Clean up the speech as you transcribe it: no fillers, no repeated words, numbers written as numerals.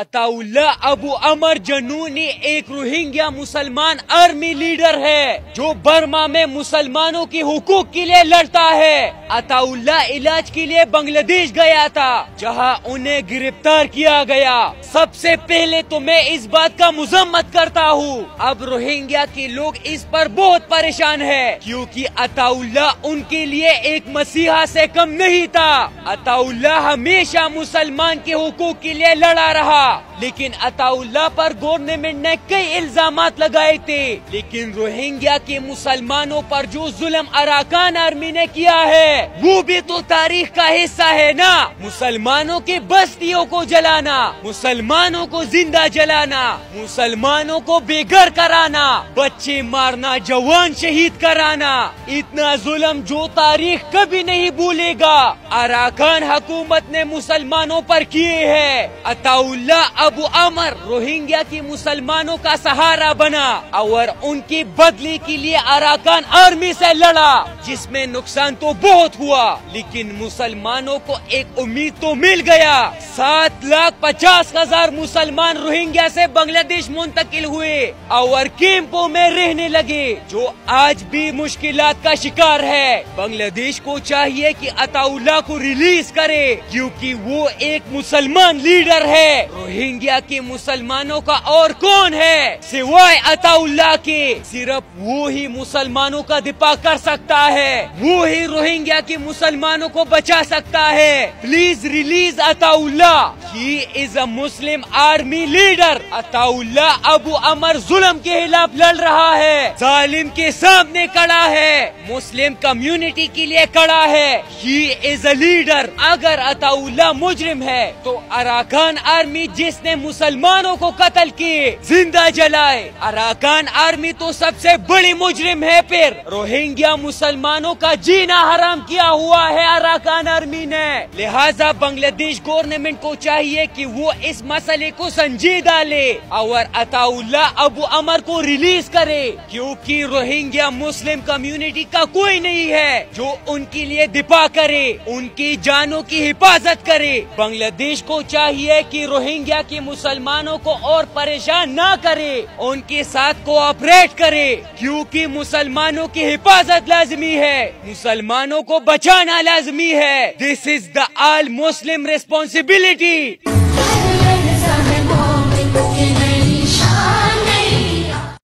अताउल्लाह अबू अमर जनूनी एक रोहिंग्या मुसलमान army leader है जो बर्मा में मुसलमानों की हुकूक के लिए लड़ता है। अताउल्लाह इलाज के लिए बांग्लादेश गया था जहां उन्हें गिरफ्तार किया गया। सबसे पहले तो मैं इस बात का मजम्मत करता हूँ। अब रोहिंग्या के लोग इस पर बहुत परेशान है क्योंकि अताउल्लाह उनके लिए एक मसीहा से कम नहीं था। अताउल्लाह हमेशा मुसलमान के हुकूक के लिए लड़ा रहा, लेकिन अताउल्लाह पर गवर्नमेंट ने कई इल्जामात लगाए थे। लेकिन रोहिंग्या के मुसलमानों पर जो जुल्म अराकान आर्मी ने किया है वो भी तो तारीख का हिस्सा है ना। मुसलमानों के बस्तियों को जलाना, मुसलमानों को जिंदा जलाना, मुसलमानों को बेघर कराना, बच्चे मारना, जवान शहीद कराना, इतना जुल्म जो तारीख कभी नहीं भूलेगा अराकान हुकूमत ने मुसलमानों पर किए हैं। अताउल्लाह अबू अमर रोहिंग्या के मुसलमानों का सहारा बना और उनकी बदली के लिए अराकान आर्मी से लड़ा, जिसमें नुकसान तो बहुत हुआ लेकिन मुसलमानों को एक उम्मीद तो मिल गया। 7,50,000 मुसलमान रोहिंग्या से बांग्लादेश मुंतकिल हुए और कैंपों में रहने लगे जो आज भी मुश्किलात का शिकार है। बांग्लादेश को चाहिए कि अताउल्लाह को रिलीज करे क्योंकि वो एक मुसलमान लीडर है। रोहिंग्या के मुसलमानों का और कौन है सिवाय अताउल्लाह के? सिर्फ वो ही मुसलमानों का दिफा कर सकता है, वो ही रोहिंग्या के मुसलमानों को बचा सकता है। Please release Ataullah. He is a Muslim army leader. Ataullah Abu Amar जुल्म के खिलाफ लड़ रहा है, जालिम के सामने खड़ा है, मुस्लिम कम्युनिटी के लिए खड़ा है। ही इज अ लीडर। अगर अताउल्लाह मुजरिम है तो अराकान आर्मी जिसने मुसलमानों को कत्ल किए, जिंदा जलाए, अराकान आर्मी तो सबसे बड़ी मुजरिम है। फिर रोहिंग्या मुसलमानों का जीना हराम किया हुआ है अराकान आर्मी ने। लिहाजा बांग्लादेश गवर्नमेंट को चाहिए कि वो इस मसले को संजीदा ले और अताउल्लाह अबू अमर को रिलीज करे क्योंकि रोहिंग्या मुस्लिम कम्युनिटी का कोई नहीं है जो उनके लिए दिफा करे, उनकी जानों की हिफाजत करे। बांग्लादेश को चाहिए कि रोहिंग्या के मुसलमानों को और परेशान ना करे, उनके साथ कोऑपरेट करे क्योंकि मुसलमानों की हिफाजत लाजमी है, मुसलमानों को बचाना लाजमी है। This is the all Muslim responsibility.